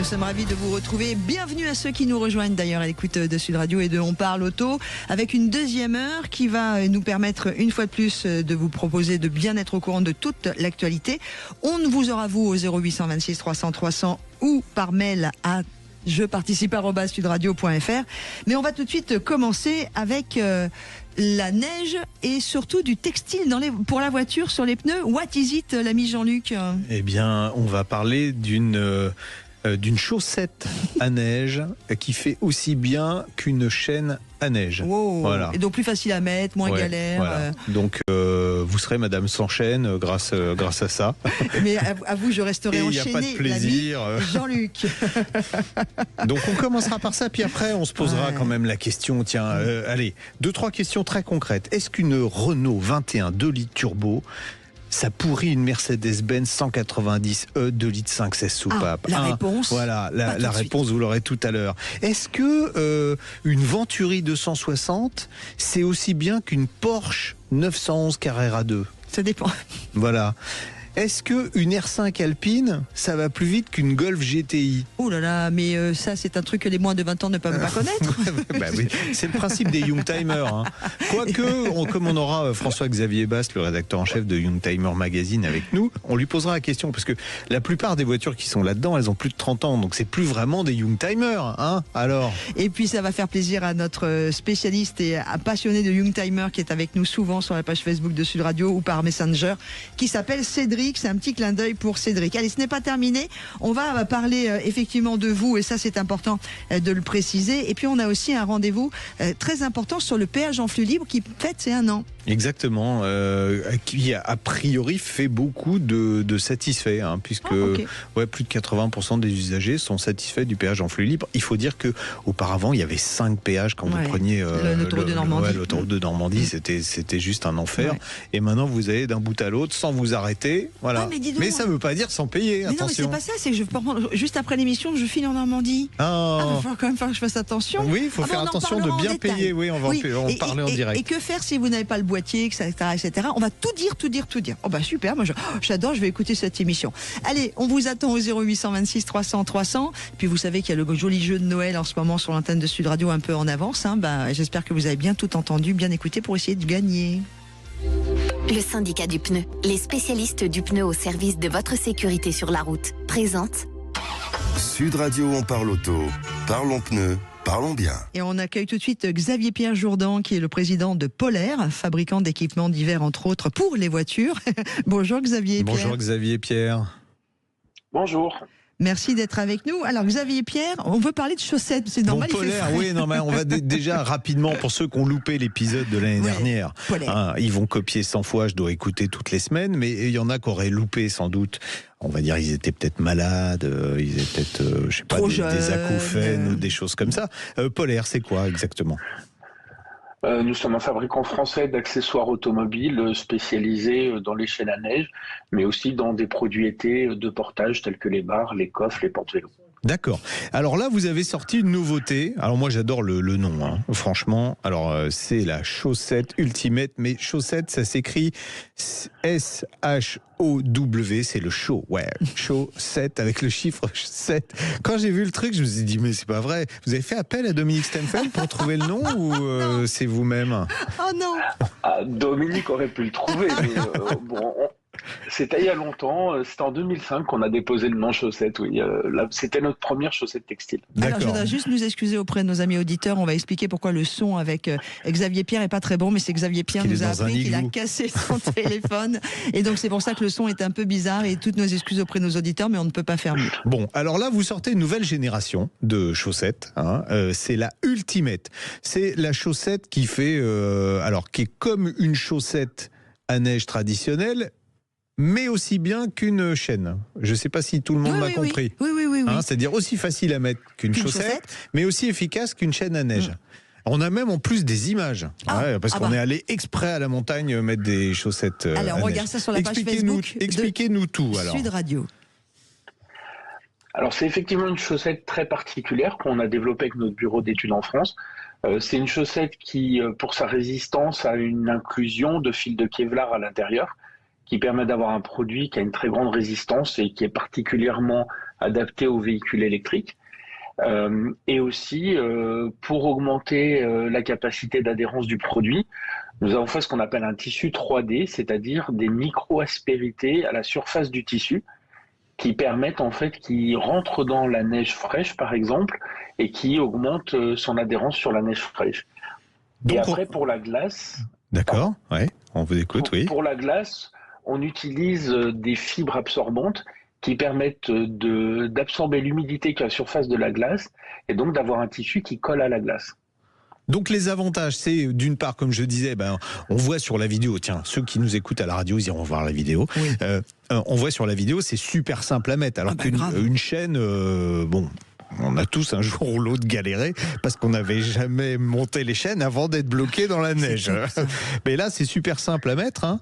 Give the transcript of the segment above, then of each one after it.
nous sommes ravis de vous retrouver. Bienvenue à ceux qui nous rejoignent d'ailleurs à l'écoute de Sud Radio et de On Parle Auto, avec une deuxième heure qui va nous permettre une fois de plus de vous proposer de bien être au courant de toute l'actualité. On vous aura vous au 0826 300 300 ou par mail à jeparticipe@sudradio.fr. Mais on va tout de suite commencer avec la neige et surtout du textile pour la voiture sur les pneus. What is it, l'ami Jean-Luc? Eh bien, on va parler d'une chaussette à neige qui fait aussi bien qu'une chaîne à neige. Wow. Voilà. Et donc plus facile à mettre, moins galère. Voilà. Donc vous serez Madame sans chaîne grâce à ça. Mais à vous, je resterai enchaîné. Il n'y a pas de plaisir. Jean-Luc. Donc on commencera par ça, puis après on se posera quand même la question. Tiens, allez, 2-3 questions très concrètes. Est-ce qu'une Renault 21 2 litres turbo, ça pourrit une Mercedes-Benz 190e 2 litres 5/16 soupape? La réponse. Voilà, la réponse, vous l'aurez tout à l'heure. Est-ce que une Venturi 260, c'est aussi bien qu'une Porsche 911 Carrera 2? Ça dépend. Voilà. Est-ce qu'une R5 Alpine, ça va plus vite qu'une Golf GTI? Oh là là, mais ça c'est un truc que les moins de 20 ans ne peuvent pas connaître. Bah oui, c'est le principe des Youngtimers. Hein. Quoique, comme on aura François-Xavier Bast, le rédacteur en chef de Youngtimer Magazine avec nous, on lui posera la question, parce que la plupart des voitures qui sont là-dedans, elles ont plus de 30 ans, donc c'est plus vraiment des Youngtimers. Hein, alors. Et puis ça va faire plaisir à notre spécialiste et à passionné de Youngtimer qui est avec nous souvent sur la page Facebook de Sud Radio ou par Messenger, qui s'appelle Cédric. C'est un petit clin d'œil pour Cédric. Allez, ce n'est pas terminé. On va parler effectivement de vous, et ça c'est important de le préciser. Et puis on a aussi un rendez-vous très important sur le péage en flux libre qui fête ses 1 an. Exactement, qui a priori fait beaucoup de satisfaits, hein, puisque plus de 80% des usagers sont satisfaits du péage en flux libre. Il faut dire que auparavant il y avait 5 péages quand vous preniez l'autoroute de Normandie. L'autoroute de Normandie, c'était juste un enfer. Et maintenant vous allez d'un bout à l'autre sans vous arrêter. Voilà. Mais ça ne veut pas dire sans payer. Mais attention. Non, mais c'est pas ça. C'est que juste après l'émission, je file en Normandie. Il va falloir quand même que je fasse attention. Oui, il faut faire attention de bien payer. Oui, on va en parler en direct. Et que faire si vous n'avez pas le boîtier, etc., etc. On va tout dire. Oh bah super, moi j'adore, je vais écouter cette émission. Allez, on vous attend au 0826 300 300. Puis vous savez qu'il y a le joli jeu de Noël en ce moment sur l'antenne de Sud Radio un peu en avance. Hein. J'espère que vous avez bien tout entendu, bien écouté pour essayer de gagner. Le syndicat du pneu, les spécialistes du pneu au service de votre sécurité sur la route, présente Sud Radio, on parle auto, parlons pneus. Parlons bien. Et on accueille tout de suite Xavier Pierre Jourdan, qui est le président de Polaire, fabricant d'équipements d'hiver, entre autres, pour les voitures. Bonjour Xavier Pierre. Bonjour Xavier Pierre. Bonjour. Merci d'être avec nous. Alors Xavier Pierre, on veut parler de chaussettes, c'est normal. Bon, Polaire, oui, non, mais on va déjà rapidement, pour ceux qui ont loupé l'épisode de l'année dernière, ils vont copier 100 fois, je dois écouter toutes les semaines, mais il y en a qui auraient loupé sans doute. On va dire ils étaient peut-être malades, ils étaient peut-être, je sais pas, des acouphènes ou des choses comme ça. Polaire, c'est quoi exactement ? Nous sommes un fabricant français d'accessoires automobiles spécialisés dans les chaînes à neige, mais aussi dans des produits été de portage tels que les barres, les coffres, les porte-vélos. D'accord. Alors là, vous avez sorti une nouveauté. Alors moi, j'adore le nom, hein. Franchement. Alors c'est la chaussette Ultimate, mais chaussette, ça s'écrit SHOW. C'est le show, chaussette avec le chiffre 7. Quand j'ai vu le truc, je me suis dit mais c'est pas vrai. Vous avez fait appel à Dominique Stenfeld pour trouver le nom ou c'est vous-même? Oh non. Dominique aurait pu le trouver, mais c'était il y a longtemps, c'était en 2005 qu'on a déposé le nom chaussette, oui. C'était notre première chaussette textile. Alors je voudrais juste nous excuser auprès de nos amis auditeurs, on va expliquer pourquoi le son avec Xavier Pierre est pas très bon, mais c'est Xavier Pierre nous a appelé qu'il a cassé son téléphone, et donc c'est pour ça que le son est un peu bizarre, et toutes nos excuses auprès de nos auditeurs, mais on ne peut pas faire mieux. Bon, alors là vous sortez une nouvelle génération de chaussettes, hein. C'est la Ultimate. C'est la chaussette qui fait, qui est comme une chaussette à neige traditionnelle, mais aussi bien qu'une chaîne. Je ne sais pas si tout le monde m'a compris. Oui. C'est-à-dire aussi facile à mettre qu'une chaussette, mais aussi efficace qu'une chaîne à neige. On a même en plus des images, parce qu'on est allé exprès à la montagne mettre des chaussettes. Alors on regarde ça sur la page Facebook. Expliquez-nous tout. Alors. Sud Radio. Alors c'est effectivement une chaussette très particulière qu'on a développée avec notre bureau d'études en France. C'est une chaussette qui, pour sa résistance, a une inclusion de fils de Kevlar à l'intérieur, qui permet d'avoir un produit qui a une très grande résistance et qui est particulièrement adaptées aux véhicules électriques. Et aussi, pour augmenter la capacité d'adhérence du produit, nous avons fait ce qu'on appelle un tissu 3D, c'est-à-dire des micro-aspérités à la surface du tissu qui permettent en fait, qui rentrent dans la neige fraîche par exemple, et qui augmentent son adhérence sur la neige fraîche. Donc, et après, pour la glace... D'accord, ouais, on vous écoute, oui. Pour la glace, on utilise des fibres absorbantes qui permettent d'absorber l'humidité qui est à la surface de la glace et donc d'avoir un tissu qui colle à la glace. Donc les avantages, c'est d'une part, comme je disais, on voit sur la vidéo, tiens, ceux qui nous écoutent à la radio, ils iront voir la vidéo. Oui. On voit sur la vidéo, c'est super simple à mettre, alors qu'une chaîne, on a tous un jour ou l'autre galéré parce qu'on n'avait jamais monté les chaînes avant d'être bloqué dans la neige. Mais là, c'est super simple à mettre. Hein.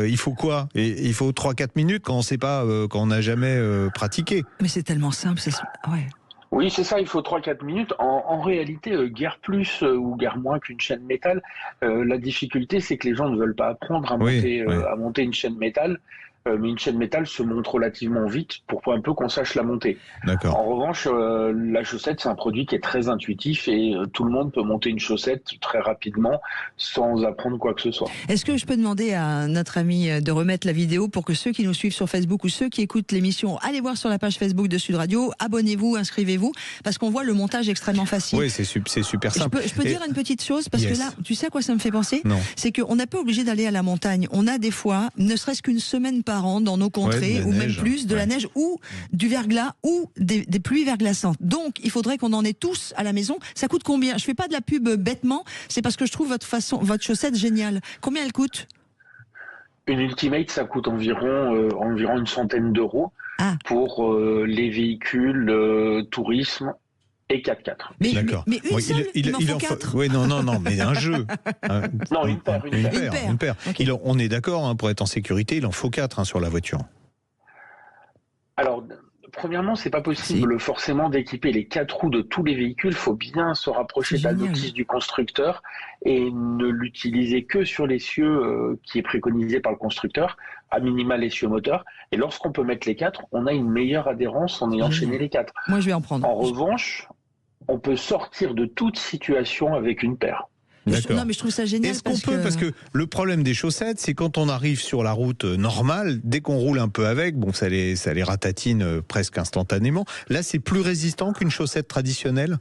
Il faut quoi ? Il faut 3-4 minutes quand on sait pas, quand on n'a jamais pratiqué. Mais c'est tellement simple. Ouais. Oui, c'est ça, il faut 3-4 minutes. En réalité, guère plus ou guère moins qu'une chaîne métal. La difficulté, c'est que les gens ne veulent pas apprendre à monter une chaîne métal. Mais une chaîne métal se monte relativement vite pour un peu qu'on sache la monter. D'accord. En revanche, la chaussette, c'est un produit qui est très intuitif et tout le monde peut monter une chaussette très rapidement sans apprendre quoi que ce soit. Est-ce que je peux demander à notre ami de remettre la vidéo pour que ceux qui nous suivent sur Facebook ou ceux qui écoutent l'émission, allez voir sur la page Facebook de Sud Radio, abonnez-vous, inscrivez-vous, parce qu'on voit le montage extrêmement facile. Oui, c'est super simple. Je peux dire une petite chose, parce que là, tu sais à quoi ça me fait penser ? Non. C'est qu'on n'est pas obligé d'aller à la montagne. On a des fois, ne serait-ce qu'une semaine par an dans nos contrées, ou même plus, de la neige ou du verglas ou des pluies verglaçantes. Donc, il faudrait qu'on en ait tous à la maison. Ça coûte combien ? Je fais pas de la pub bêtement, c'est parce que je trouve votre chaussette géniale. Combien elle coûte ? Une Ultimate, ça coûte environ une centaine d'euros pour les véhicules tourisme et 4x4. Mais une seule, il m'en faut 4. Oui, non, mais un jeu. Non, une paire. Okay. On est d'accord, pour être en sécurité, il en faut 4 sur la voiture. Alors, premièrement, c'est pas possible forcément d'équiper les 4 roues de tous les véhicules. Il faut bien se rapprocher de la notice du constructeur et ne l'utiliser que sur l'essieu qui est préconisé par le constructeur, à minima l'essieu moteur. Et lorsqu'on peut mettre les 4, on a une meilleure adhérence en ayant enchaîné les 4. Moi, je vais en prendre. En revanche, on peut sortir de toute situation avec une paire. D'accord. Non, mais je trouve ça génial. Est-ce qu'on peut, parce que le problème des chaussettes, c'est quand on arrive sur la route normale, dès qu'on roule un peu avec, ça les ratatine presque instantanément. Là, c'est plus résistant qu'une chaussette traditionnelle ?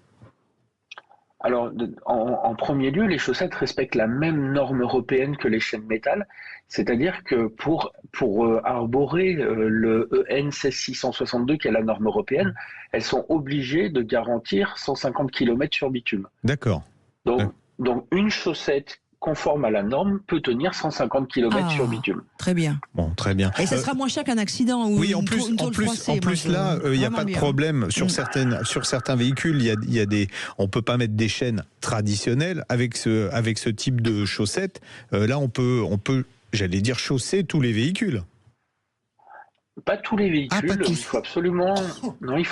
Alors, en premier lieu, les chaussettes respectent la même norme européenne que les chaînes métal, c'est-à-dire que pour arborer le EN 16662, qui est la norme européenne, elles sont obligées de garantir 150 km sur bitume. D'accord. Donc une chaussette conforme à la norme peut tenir 150 km sur bitume. Très bien. Bon, très bien. Et ça sera moins cher qu'un accident ou oui, en plus là, il n'y a pas de problème sur certains véhicules. Il y a on peut pas mettre des chaînes traditionnelles avec ce type de chaussettes. Là, on peut, j'allais dire, chausser tous les véhicules. Pas tous les véhicules. Il faut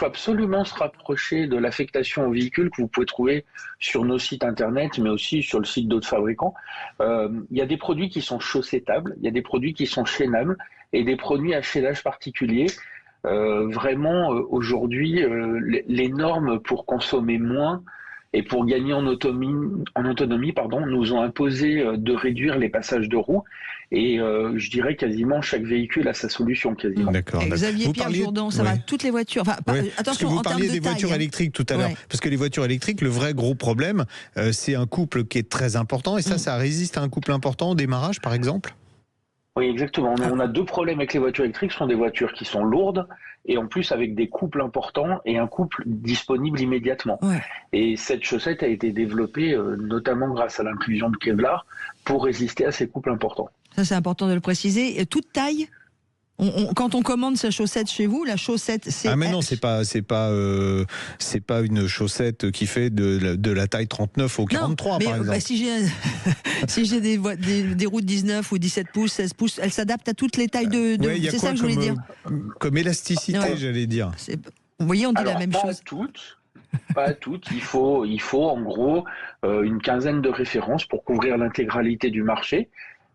absolument se rapprocher de l'affectation aux véhicules que vous pouvez trouver sur nos sites internet, mais aussi sur le site d'autres fabricants. Il y a des produits qui sont chaussettables, il y a des produits qui sont chaînables et des produits à chaînage particulier. Vraiment, aujourd'hui, les normes pour consommer moins et pour gagner en autonomie, nous ont imposé de réduire les passages de roues. Et je dirais quasiment chaque véhicule a sa solution quasiment. D'accord. Xavier Pierre Jourdan, ça va toutes les voitures. Attention, parce que vous parliez des voitures électriques tout à l'heure. Parce que les voitures électriques, le vrai gros problème, c'est un couple qui est très important. Et ça résiste à un couple important au démarrage, par exemple ? Oui, exactement. On a 2 problèmes avec les voitures électriques. Ce sont des voitures qui sont lourdes et en plus avec des couples importants et un couple disponible immédiatement. Ouais. Et cette chaussette a été développée notamment grâce à l'inclusion de Kevlar pour résister à ces couples importants. Ça, c'est important de le préciser. Et toute taille ? Quand on commande sa chaussette chez vous, la chaussette c'est... Ah mais non, c'est pas une chaussette qui fait de la taille 39 au 43 non, mais, par exemple. Si j'ai des roues de 19 ou 17 pouces, 16 pouces, elles s'adaptent à toutes les tailles de c'est ça que je voulais dire. Comme élasticité, j'allais dire. Vous voyez, on dit la même chose. Pas toutes. Il faut en gros une quinzaine de références pour couvrir l'intégralité du marché.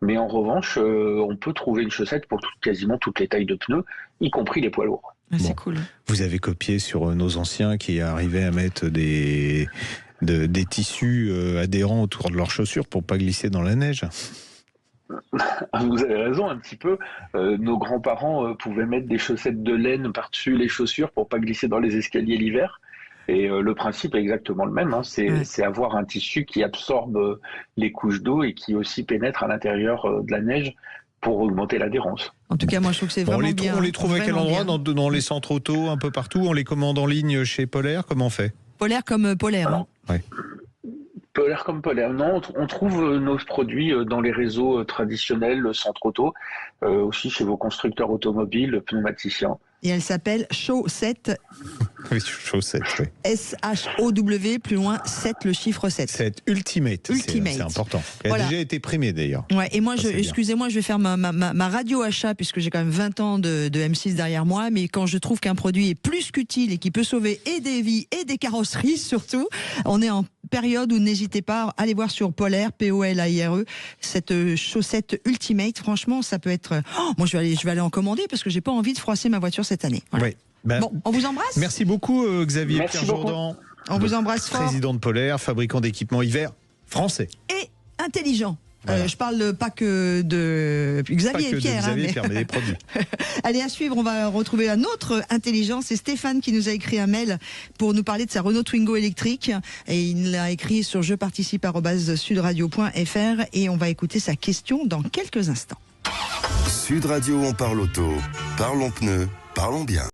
Mais en revanche, on peut trouver une chaussette pour quasiment toutes les tailles de pneus, y compris les poids lourds. C'est cool. Vous avez copié sur nos anciens qui arrivaient à mettre des tissus adhérents autour de leurs chaussures pour pas glisser dans la neige. Vous avez raison un petit peu. Nos grands-parents pouvaient mettre des chaussettes de laine par-dessus les chaussures pour pas glisser dans les escaliers l'hiver. Et le principe est exactement le même. C'est avoir un tissu qui absorbe les couches d'eau et qui aussi pénètre à l'intérieur de la neige pour augmenter l'adhérence. En tout cas, moi, je trouve que c'est vraiment bien. On les trouve à quel endroit? Dans les centres auto, un peu partout? On les commande en ligne chez Polaire? Comment on fait? Polaire comme Polaire. Hein. Ouais. Polaire comme Polaire. Non, on trouve nos produits dans les réseaux traditionnels, le centre auto, aussi chez vos constructeurs automobiles, pneumaticiens. Et elle s'appelle Chaussette. Oui, Chaussette, oui. S-H-O-W, plus loin, 7, le chiffre 7. 7, Ultimate. C'est important. Elle a déjà été primée d'ailleurs. Ouais, et moi, excusez-moi, je vais faire ma radio achat, puisque j'ai quand même 20 ans de M6 derrière moi, mais quand je trouve qu'un produit est plus qu'utile et qui peut sauver et des vies et des carrosseries surtout, on est en période où n'hésitez pas à aller voir sur Polaire, P-O-L-A-I-R-E, cette chaussette Ultimate. Franchement, ça peut être... moi, je vais aller en commander parce que j'ai pas envie de froisser ma voiture cette année. Voilà. Oui. Bon, on vous embrasse. Merci beaucoup Xavier Pierre-Jourdan. On vous embrasse fort. Président de Polaire, fabricant d'équipements hiver français. Et intelligent. Voilà. Je parle pas que de Xavier et Pierre. Mais des produits. Allez, à suivre, on va retrouver un autre intelligent. C'est Stéphane qui nous a écrit un mail pour nous parler de sa Renault Twingo électrique. Et il l'a écrit sur jeparticipe@sudradio.fr et on va écouter sa question dans quelques instants. Sud Radio, on parle auto. Parlons pneus, parlons bien.